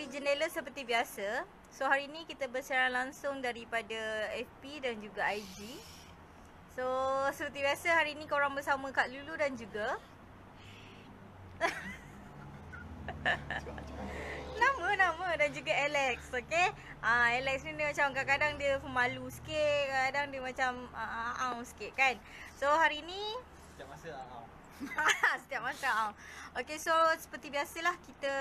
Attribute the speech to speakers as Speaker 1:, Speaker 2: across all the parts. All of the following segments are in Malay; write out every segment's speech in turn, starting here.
Speaker 1: Siri Jendela seperti biasa. So hari ni kita bersiaran langsung daripada FB dan juga IG. So seperti biasa hari ni korang bersama Kak Lulu dan juga nama dan juga Alex. Okay, Alex ni dia macam kadang-kadang dia pemalu sikit, kadang dia macam sikit kan. So hari ni
Speaker 2: setiap masa
Speaker 1: setiap masa. Okay, so seperti biasalah kita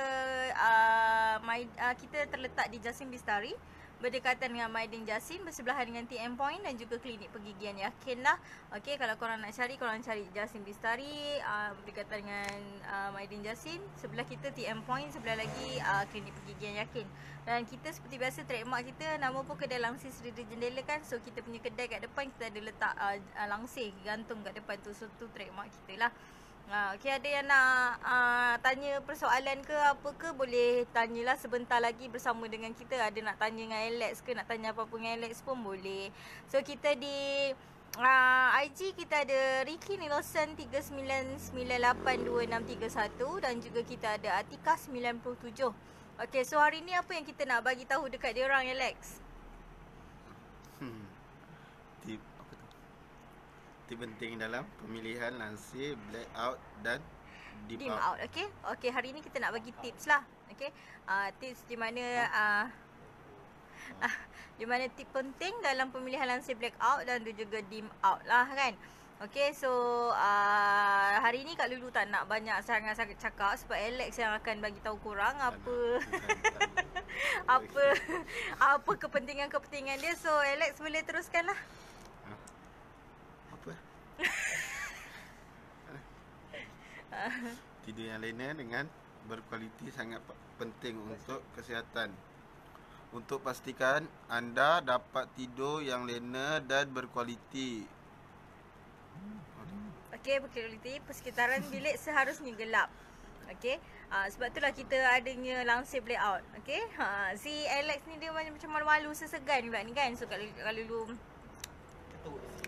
Speaker 1: kita terletak di Jasim Bistari, berdekatan dengan Maidin Jasim, bersebelahan dengan TM Point dan juga klinik pergigian Yakin lah. Okay, kalau korang nak cari, korang cari Jasim Bistari, berdekatan dengan Maidin Jasim. Sebelah kita TM Point, sebelah lagi klinik pergigian Yakin. Dan kita seperti biasa trademark kita, nama pun kedai langsir Seri Jendela kan. So kita punya kedai kat depan kita ada letak langsir gantung kat depan tu. So tu trademark kita lah. Okay, ada yang nak tanya persoalan ke apa ke, boleh tanyalah sebentar lagi bersama dengan kita. Ada nak tanya dengan Alex ke, nak tanya apa-apa dengan Alex pun boleh. So kita di IG kita ada Ricky Nielsen 39982631 dan juga kita ada Atika 97. Okay, so hari ni apa yang kita nak bagi tahu dekat dia orang, Alex?
Speaker 3: Tip apa tu? Tip penting dalam pemilihan lansir black out dan dim out.
Speaker 1: Okay. Okay, hari ni kita nak bagi tips lah. Okay, tips di mana di mana tip penting dalam pemilihan lansir black out dan juga dim out lah kan. Okay, so hari ni Kak Lulu tak nak banyak sangat-sangat cakap sebab Alex yang akan bagi tahu korang apa kepentingan-kepentingan dia. So Alex boleh teruskan lah.
Speaker 3: Apa? Tidur yang lena dengan berkualiti sangat penting untuk kesihatan. Untuk pastikan anda dapat tidur yang lena dan berkualiti.
Speaker 1: Okey, berkualiti, persekitaran bilik seharusnya gelap. Okey, sebab itulah kita adanya langsir black out. Okey, si Alex ni dia macam malu-malu sesegan pula ni kan. So kalau dulu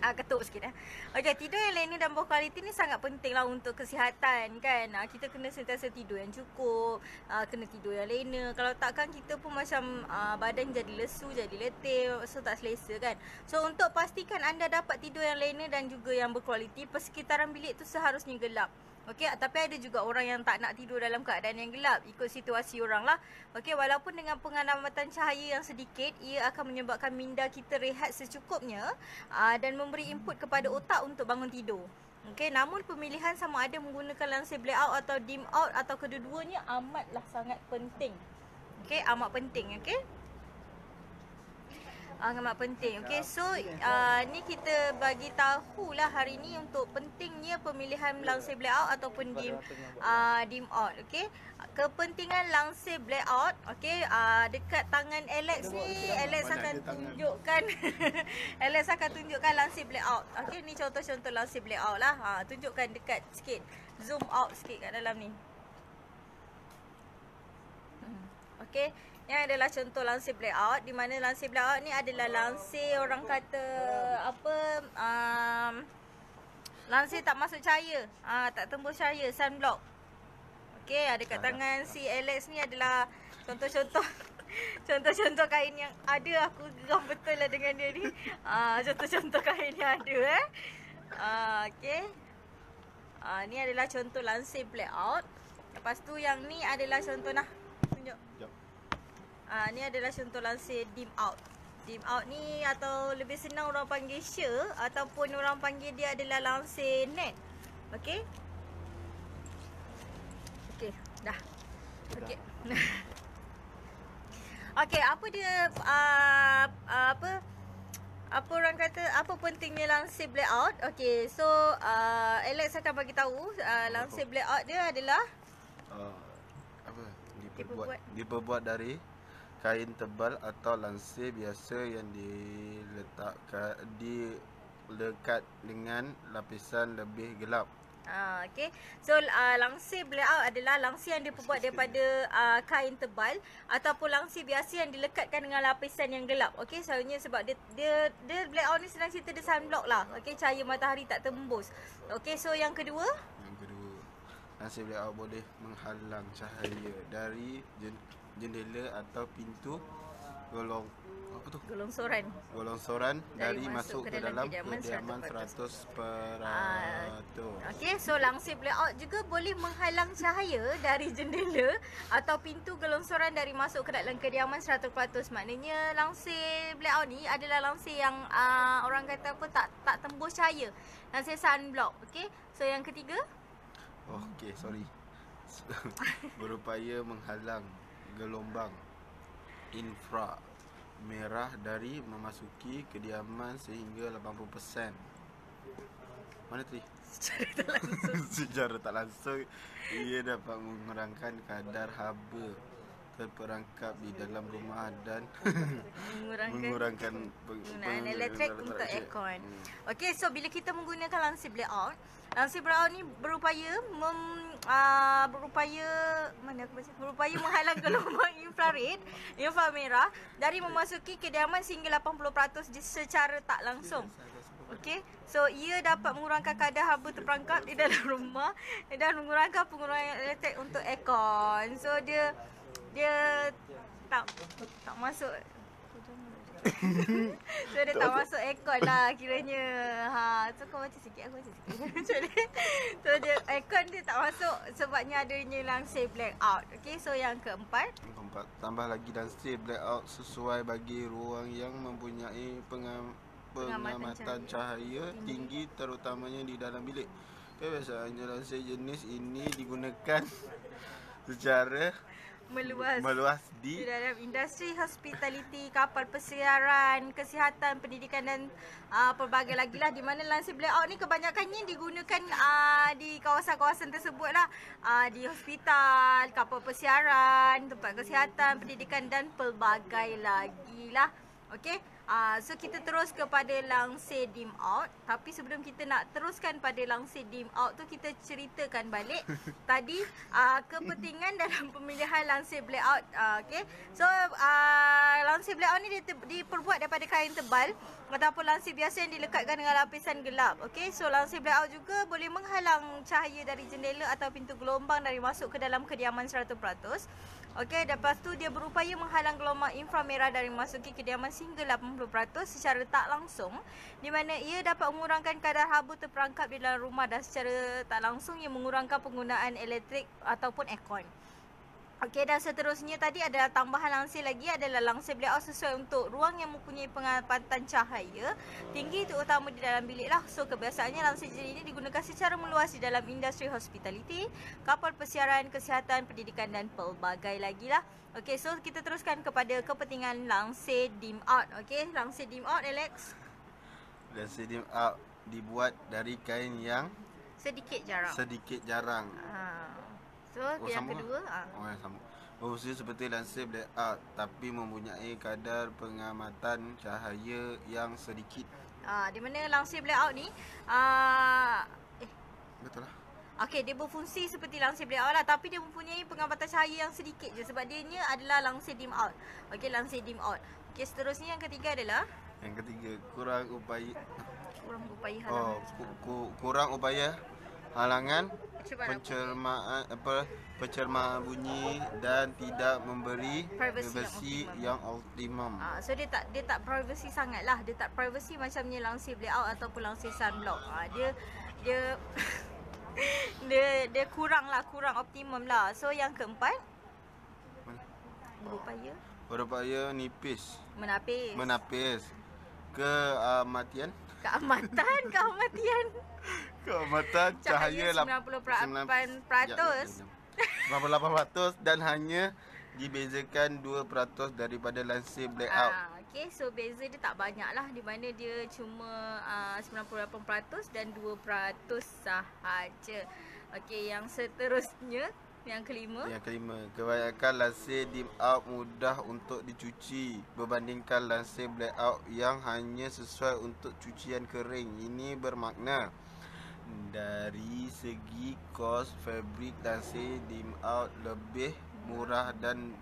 Speaker 1: ketuk sikit Okey, tidur yang lena dan berkualiti ni sangat penting lah untuk kesihatan kan. Kita kena sentiasa tidur yang cukup, kena tidur yang lena. Kalau takkan kita pun macam badan jadi lesu, jadi letih, so tak selesa kan. So untuk pastikan anda dapat tidur yang lena dan juga yang berkualiti, persekitaran bilik tu seharusnya gelap. Okey, tapi ada juga orang yang tak nak tidur dalam keadaan yang gelap, ikut situasi orang lah. Okey, walaupun dengan pengamatan cahaya yang sedikit, ia akan menyebabkan minda kita rehat secukupnya dan memberi input kepada otak untuk bangun tidur. Okey, namun pemilihan sama ada menggunakan lansir black out atau dim out atau kedua-duanya amatlah sangat penting. Okey, amat penting. Okey, amat penting. Okey, so ni kita bagi tahulah hari ni untuk pentingnya pemilihan lansir black out ataupun dim out. Okey, kepentingan lansir black out. Okey, dekat tangan Alex ni, Alex akan tunjukkan Alex akan tunjukkan lansir black out. Okey, ni contoh-contoh lansir black out lah. Tunjukkan dekat sikit, zoom out sikit kat dalam ni. Okey, yang adalah contoh lansir black out, di mana lansir black out ni adalah lansir orang kata lansir tak masuk cahaya, tak tembus cahaya, sunblock. Okey, ada kat tangan si Alex ni adalah contoh-contoh contoh-contoh kain yang ada. Aku geram betul lah dengan dia ni. Contoh-contoh kain yang ada okey. Ni adalah contoh lansir black out. Lepas tu yang ni adalah contoh tunjuk. Ni adalah contoh lansir dim out. Dim out ni atau lebih senang orang panggil sheer ataupun orang panggil dia adalah lansir net. Okey. Okey, dah. Okey. Okey, apa dia apa orang kata, apa pentingnya lansir black out? Okey, so Alex akan bagi tahu lansir black out dia adalah
Speaker 3: diperbuat dari kain tebal atau lansir biasa yang dilekat dengan lapisan lebih gelap.
Speaker 1: Okay, so langsir black out adalah langsir yang diperbuat daripada kain tebal ataupun langsir biasa yang dilekatkan dengan lapisan yang gelap. Okay, selalunya sebab dia black out ni senang cerita dia sunblock lah. Okay, cahaya matahari tak tembus. Okay, so yang kedua,
Speaker 3: lansir black out boleh menghalang cahaya dari jendela atau pintu golongsoran dari masuk ke dalam kediaman 100%.
Speaker 1: Okey, so langsir blackout juga boleh menghalang cahaya dari jendela atau pintu gelongsoran dari masuk ke dalam kediaman 100%. Maknanya langsir blackout ni adalah langsir yang orang kata apa, tak tembus cahaya. Langsir sunblock. Okey. So yang ketiga?
Speaker 3: Okey, sorry. Berupaya menghalang gelombang infra merah dari memasuki kediaman sehingga 80%. Mana tadi?
Speaker 1: Secara tak langsung.
Speaker 3: Secara tak langsung, ia dapat mengurangkan kadar haba terperangkap di dalam rumah dan mengurangkan
Speaker 1: penggunaan elektrik untuk aircon. Okey, so bila kita menggunakan langsir blackout ni berupaya menghalang gelombang inframerah dari memasuki kediaman sehingga 80% secara tak langsung. Okey, so ia dapat mengurangkan kadar haba terperangkap di dalam rumah dan mengurangkan penggunaan elektrik untuk aircon. So dia tak masuk. So dia tak masuk aircon lah kiranya. So kau baca sikit, aku baca sikit. So dia aircon dia tak masuk sebabnya adanya langsir blackout. Okey, so yang keempat,
Speaker 3: tambah lagi langsir blackout sesuai bagi ruang yang mempunyai pengamatan cahaya tinggi terutamanya di dalam bilik. Biasanya langsir jenis ini digunakan secara meluas di
Speaker 1: dalam industri hospitality, kapal pesiaran, kesihatan, pendidikan dan pelbagai lagi lah, di mana langsir blackout ni kebanyakannya digunakan di kawasan-kawasan tersebut lah, di hospital, kapal pesiaran, tempat kesihatan, pendidikan dan pelbagai lagi lah. Okey, so kita terus kepada langsir dim out. Tapi sebelum kita nak teruskan pada langsir dim out tu, kita ceritakan balik tadi kepentingan dalam pemilihan langsir blackout. Okey, so langsir blackout ni diperbuat daripada kain tebal ataupun langsir biasa yang dilekatkan dengan lapisan gelap. Okey, so langsir blackout juga boleh menghalang cahaya dari jendela atau pintu gelombang dari masuk ke dalam kediaman 100%. Okey, lepas tu dia berupaya menghalang gelombang inframerah dari memasuki kediaman sehingga 80% secara tak langsung, di mana ia dapat mengurangkan kadar haba terperangkap di dalam rumah dan secara tak langsung ia mengurangkan penggunaan elektrik ataupun aircon. Okey, dan seterusnya tadi adalah tambahan langsir lagi adalah langsir blackout sesuai untuk ruang yang mempunyai pengamatan cahaya tinggi terutama di dalam bilik lah. So kebiasaannya langsir jenis ini digunakan secara meluas di dalam industri hospitality, kapal pesiaran, kesihatan, pendidikan dan pelbagai lagi lah. Okey, so kita teruskan kepada kepentingan langsir dim out. Okey, langsir dim out, Alex.
Speaker 3: Langsir dim out dibuat dari kain yang
Speaker 1: sedikit jarang. So yang kedua
Speaker 3: yang sama. Fungsi seperti langsir blackout tapi mempunyai kadar pengamatan cahaya yang sedikit.
Speaker 1: Di mana langsir blackout ni
Speaker 3: betul lah.
Speaker 1: Okey, dia berfungsi seperti langsir blackout lah, tapi dia mempunyai pengamatan cahaya yang sedikit je sebab dia ni adalah langsir dim out. Okey, langsir dim out. Okey, seterusnya yang ketiga adalah kurang upaya halangan pencermaan bunyi dan tidak memberi privasi yang optimum. So dia tak privacy sangat lah. Dia tak privacy macamnya langsir blackout ataupun langsir sunblock. Dia kurang optimum lah. So yang keempat,
Speaker 3: berupaya menapis keamatan cahaya
Speaker 1: 98%.
Speaker 3: 98% dan hanya dibezakan 2% daripada langsir blackout.
Speaker 1: Okey, so beza dia tak banyak lah, di mana dia cuma 98% dan 2% sahaja. Okey, yang seterusnya, yang kelima,
Speaker 3: kebanyakan langsir dim out mudah untuk dicuci berbandingkan langsir blackout yang hanya sesuai untuk cucian kering. Ini bermakna dari segi kos fabrik langsir dim out lebih murah dan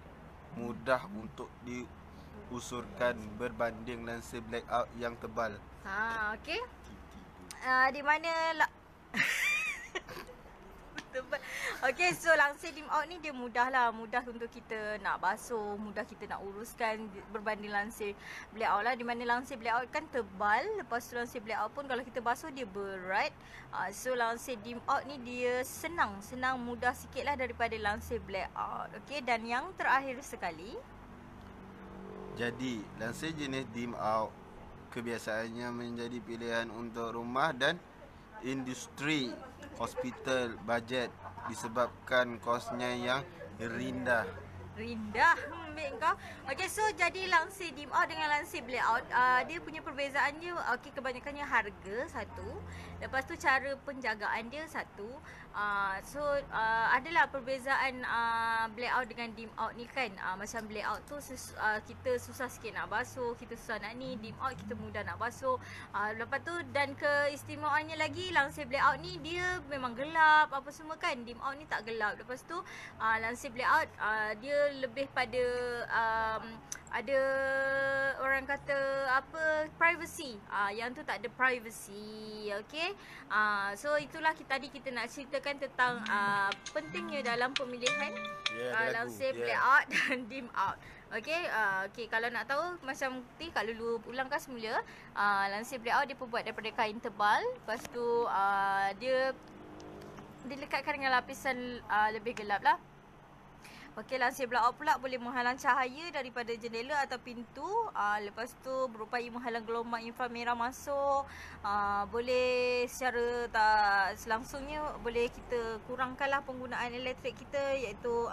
Speaker 3: mudah untuk diusurkan berbanding langsir blackout yang tebal.
Speaker 1: Okey. Di mana Okay, so langsir dim out ni dia mudah lah. Mudah untuk kita nak basuh, mudah kita nak uruskan berbanding langsir black out lah. Di mana langsir black out kan tebal. Lepas tu langsir black out pun kalau kita basuh dia berat. So langsir dim out ni dia senang mudah sikit lah daripada langsir black out. Okay, dan yang terakhir sekali,
Speaker 3: jadi langsir jenis dim out kebiasaannya menjadi pilihan untuk rumah dan industri, hospital, bajet disebabkan kosnya yang rendah.
Speaker 1: Ambil kau. Okay, so jadi langsir dim out dengan langsir black out, dia punya perbezaannya, okay, kebanyakannya harga satu. Lepas tu cara penjagaan dia satu. So adalah perbezaan black out dengan dim out ni kan. Macam black out tu kita susah sikit nak basuh, kita susah nak ni. Dim out kita mudah nak basuh. Lepas tu dan keistimewaannya lagi, langsir black out ni dia memang gelap apa semua kan. Dim out ni tak gelap. Lepas tu langsir black out dia lebih pada ada orang kata apa, privacy. Yang tu tak ada privacy. Okay, so itulah tadi kita nak ceritakan tentang pentingnya dalam pemilihan langsir black out dan dim out. Okay, kalau nak tahu macam ni, Kak Lulu ulangkan semula. Langsir black out dia terbuat daripada kain tebal. Lepas tu dia dilekatkan dengan lapisan lebih gelap lah. Okey, langsir black out pula boleh menghalang cahaya daripada jendela atau pintu. Lepas tu berupaya menghalang gelombang inframerah masuk. Boleh secara tak selangsungnya boleh kita kurangkanlah penggunaan elektrik kita, iaitu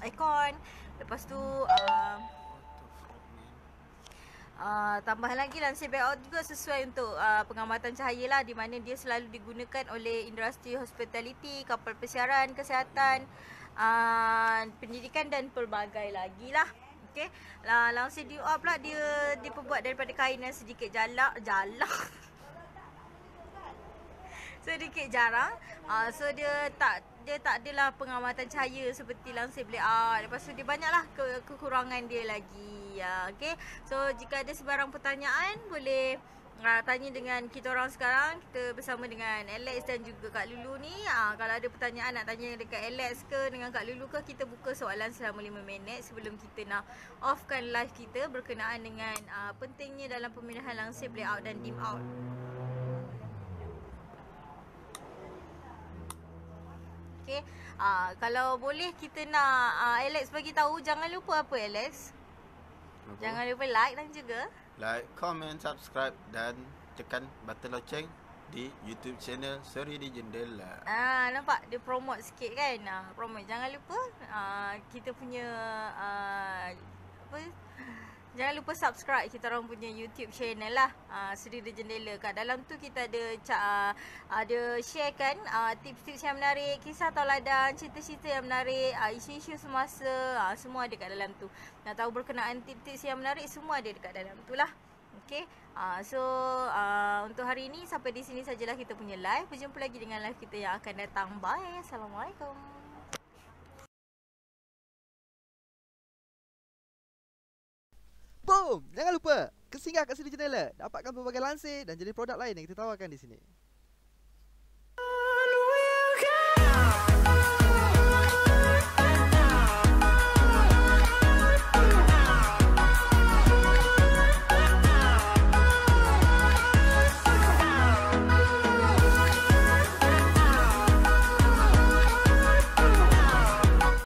Speaker 1: aircon. Lepas tu tambahan lagi, langsir black out juga sesuai untuk pengamatan cahaya lah, di mana dia selalu digunakan oleh industri hospitality, kapal pesiaran, kesihatan, pendidikan dan pelbagai lagi lah. Okay, langsir dim out pula dia diperbuat daripada kain yang sedikit jalak sedikit jarang. So dia tak adalah pengamatan cahaya seperti langsir black out. Lepas tu dia banyaklah kekurangan dia lagi. Okay, so jika ada sebarang pertanyaan boleh tanya dengan kita orang sekarang. Kita bersama dengan Alex dan juga Kak Lulu ni. Kalau ada pertanyaan nak tanya dekat Alex ke dengan Kak Lulu ke, kita buka soalan selama 5 minit sebelum kita nak offkan live kita berkenaan dengan pentingnya dalam pemilihan langsir black out dan dim out. Okay, kalau boleh kita nak Alex bagi tahu, jangan lupa apa Alex? Jangan lupa like dan juga
Speaker 3: like, comment, subscribe dan tekan button loceng di YouTube channel Seri di Jendela.
Speaker 1: Nampak dia promote sikit kan? Promote. Jangan lupa kita punya apa? Jangan lupa subscribe kita orang punya YouTube channel lah, Seri di Jendela. Kat dalam tu kita ada share kan tips-tips yang menarik, kisah tauladan, cerita-cerita yang menarik, isu-isu semasa, semua ada kat dalam tu. Nak tahu berkenaan tips-tips yang menarik, semua ada dekat dalam tu lah. Okay, so untuk hari ini sampai di sini sajalah kita punya live. Berjumpa lagi dengan live kita yang akan datang. Bye. Assalamualaikum.
Speaker 2: Boom! Jangan lupa singgah kat Seri Jendela, dapatkan pelbagai lansir dan jenis produk lain yang kita tawarkan di sini.